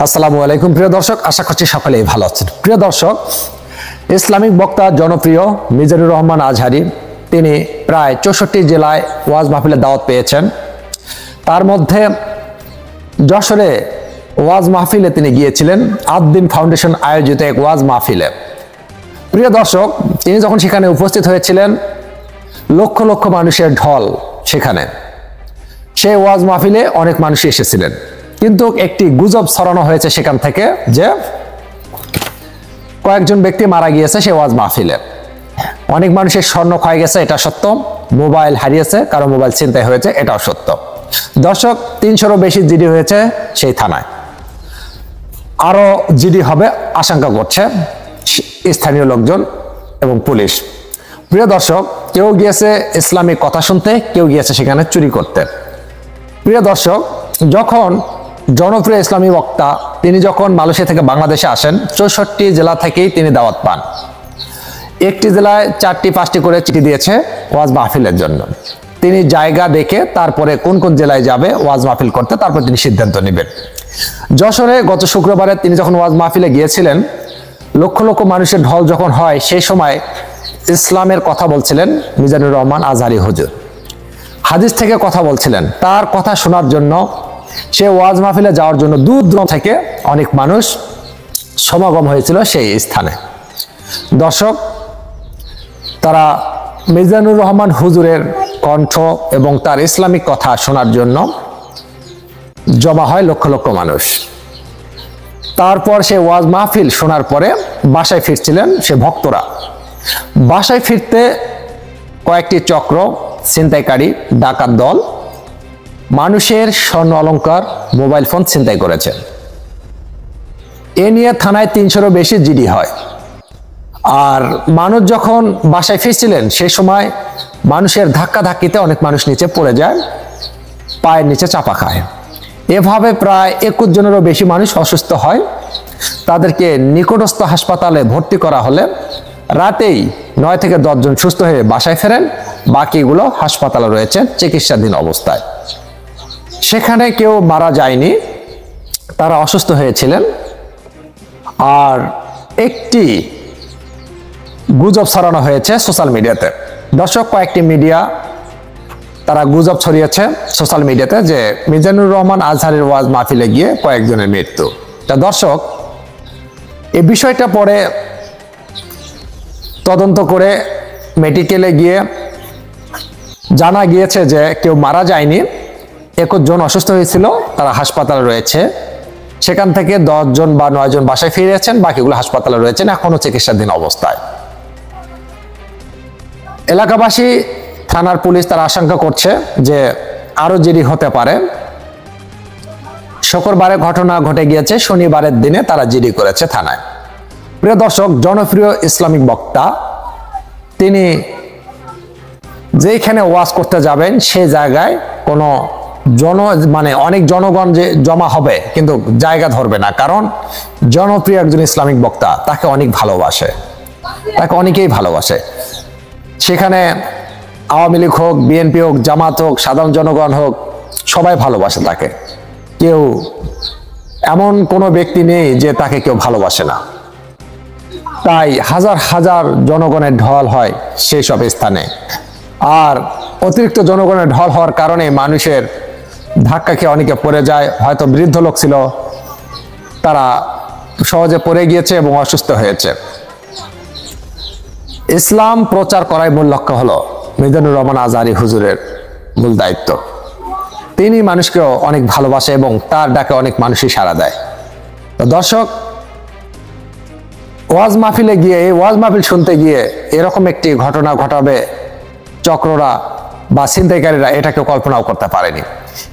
আসসালামু আলাইকুম প্রিয় দর্শক, আশা করছি সকলেই ভালো আছেন। প্রিয় দর্শক, ইসলামিক বক্তা জনপ্রিয় মিজানুর রহমান আজহারি তিনি প্রায় 64 জেলায় ওয়াজ মাহফিলের দাওয়াত পেয়েছেন। তার মধ্যে যশোরে ওয়াজ মাহফিলে তিনি গিয়েছিলেন, আদ-দ্বীন ফাউন্ডেশন আয়োজিত এক ওয়াজ মাহফিলে। প্রিয় দর্শক, তিনি যখন সেখানে উপস্থিত হয়েছিলেন, লক্ষ লক্ষ মানুষের ঢল সেখানে। সেই ওয়াজ মাহফিলে অনেক মানুষ এসেছিলেন, কিন্তু একটি গুজব ছড়ানো হয়েছে সেখান থেকে যে কয়েকজন ব্যক্তি মারা গিয়েছে সেই ওয়াজ মাহফিলে। অনেক মানুষের স্বর্ণ ক্ষয় গেছে, এটা সত্য। মোবাইল হারিয়েছে, কারো মোবাইল ছিনতাই হয়েছে, এটাও সত্য। দর্শক, 300-রও বেশি জিডি হয়েছে সেই থানায়, আরো জিডি হবে আশঙ্কা করছে স্থানীয় লোকজন এবং পুলিশ। প্রিয় দর্শক, কেউ গিয়েছে ইসলামিক কথা শুনতে, কেউ গিয়েছে সেখানে চুরি করতে। প্রিয় দর্শক, যখন জনপ্রিয় ইসলামী বক্তা তিনি যখন মালয়েশিয়া থেকে বাংলাদেশে আসেন, 64 জেলা থেকেই তিনি দাওয়াত পান। একটি জেলায় 4টি-5টি করে চিঠি দিয়েছে ওয়াজ মাহফিলের জন্য। তিনি জায়গা দেখে তারপরে কোন কোন জেলায় যাবে ওয়াজ মাহফিল করতে, তারপর তিনি সিদ্ধান্ত নেবেন। যশোরে গত শুক্রবারে তিনি যখন ওয়াজ মাহফিলে গিয়েছিলেন, লক্ষ লক্ষ মানুষের ঢল যখন হয়, সেই সময় ইসলামের কথা বলছিলেন মিজানুর রহমান আজহারি হুজুর। হাদিস থেকে কথা বলছিলেন। তার কথা শোনার জন্য, সে ওয়াজ মাহফিলে যাওয়ার জন্য দূর দূরান্ত থেকে অনেক মানুষ সমাগম হয়েছিল সেই স্থানে। দর্শক, তারা মিজানুর রহমান হুজুরের কণ্ঠ এবং তার ইসলামিক কথা শোনার জন্য জমা হয় লক্ষ লক্ষ মানুষ। তারপর সে ওয়াজ মাহফিল শোনার পরে বাসায় ফিরছিলেন সে ভক্তরা। বাসায় ফিরতে কয়েকটি চক্র ছিনতাইকারী ডাকাত দল মানুষের স্বর্ণ অলংকার, মোবাইল ফোন ছিনতাই করেছে। এ নিয়ে থানায় 300-রও বেশি জিডি হয়। আর মানুষ যখন বাসায় ফিরছিলেন, সেই সময় মানুষের ধাক্কাধাক্কিতে অনেক মানুষ নিচে পড়ে যায়, পায়ের নিচে চাপা খায়। এভাবে প্রায় 21 জনেরও বেশি মানুষ অসুস্থ হয়। তাদেরকে নিকটস্থ হাসপাতালে ভর্তি করা হলে রাতেই 9 থেকে 10 জন সুস্থ হয়ে বাসায় ফেরেন, বাকিগুলো হাসপাতালে রয়েছে চিকিৎসাধীন অবস্থায়। সেখানে কেউ মারা যায়নি, তারা অসুস্থ হয়েছিলেন। আর একটি গুজব ছড়ানো হয়েছে সোশ্যাল মিডিয়াতে। দর্শক, কয়েকটি মিডিয়া তারা গুজব ছড়িয়েছে সোশ্যাল মিডিয়াতে যে মিজানুর রহমান আজহারের ওয়াজ মাহফিলে গিয়ে কয়েকজনের মৃত্যু। তা দর্শক, এই বিষয়টা পরে তদন্ত করে মেডিকেলে গিয়ে জানা গিয়েছে যে কেউ মারা যায়নি, 21 জন অসুস্থ হয়েছিল, তারা হাসপাতালে রয়েছে। সেখান থেকে 10 জন বা 9 জন বাসায় ফিরেছেন, বাকিগুলো হাসপাতালে রয়েছেন এখনো চিকিৎসাধীন অবস্থায়। এলাকাবাসী, থানার পুলিশ তারা আশঙ্কা করছে যে আরো জিডি হতে পারে। শুক্রবারে ঘটনা ঘটে গিয়েছে, শনিবারের দিনে তারা জিডি করেছে থানায়। প্রিয় দর্শক, জনপ্রিয় ইসলামিক বক্তা তিনি যেখানে ওয়াজ করতে যাবেন সেই জায়গায় কোনো অনেক জনগণ যে জমা হবে, কিন্তু জায়গা ধরবে না। কারণ জনপ্রিয় একজন ইসলামিক বক্তা, তাকে অনেক ভালোবাসে, তাকে অনেকেই ভালোবাসে। সেখানে আওয়ামী লীগ হোক, বিএনপি হোক, জামাত হোক, সাধারণ জনগণ হোক, সবাই ভালোবাসে তাকে। কেউ এমন কোনো ব্যক্তি নেই যে তাকে কেউ ভালোবাসে না। তাই হাজার হাজার জনগণের ঢল হয় সেই সব স্থানে। আর অতিরিক্ত জনগণের ঢল হওয়ার কারণে মানুষের ধাক্কা খেয়ে অনেকে পড়ে যায়। হয়তো বৃদ্ধ লোক ছিল, তারা সহজে পড়ে গিয়েছে এবং অসুস্থ হয়েছে। ইসলাম প্রচার করাই মূল লক্ষ্য হলো মিজানুর রহমান আজহারি হুজুরের মূল দায়িত্ব। তিনি মানুষকে অনেক ভালোবাসে এবং তার ডাকে অনেক মানুষই সাড়া দেয়। তো দর্শক, ওয়াজ মাহফিলে গিয়ে, এই ওয়াজ মাহফিল শুনতে গিয়ে এরকম একটি ঘটনা ঘটাবে চক্ররা বা ছিনতাইকারীরা, এটা কেউ কল্পনাও করতে পারেনি।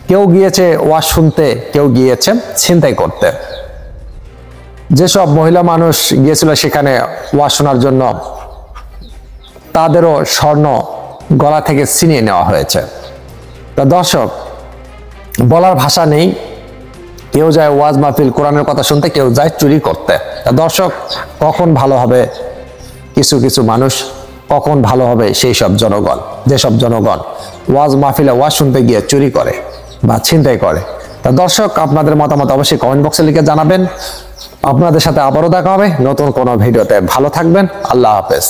কেউ গিয়েছে ওয়াজ শুনতে, কেউ গিয়েছে ছিনতাই করতে। যেসব মহিলা মানুষ গিয়েছিল সেখানে ওয়াজ শোনার জন্য, তাদেরও স্বর্ণ গলা থেকে ছিনিয়ে নেওয়া হয়েছে। তা দর্শক, বলার ভাষা নেই। কেউ যায় ওয়াজ মাহফিল কোরআনের কথা শুনতে, কেউ যায় চুরি করতে। তা দর্শক, কখন ভালো হবে কিছু কিছু মানুষ, কখন ভালো হবে সেই সব জনগণ, যেসব জনগণ ওয়াজ মাহফিলে ওয়াজ শুনতে গিয়ে চুরি করে বা ছিনতাই করে, তা দর্শক, আপনাদের মতামত অবশ্যই কমেন্ট বক্সে লিখে জানাবেন। আপনাদের সাথে আবারও দেখা হবে নতুন কোনো ভিডিওতে। ভালো থাকবেন। আল্লাহ হাফেজ।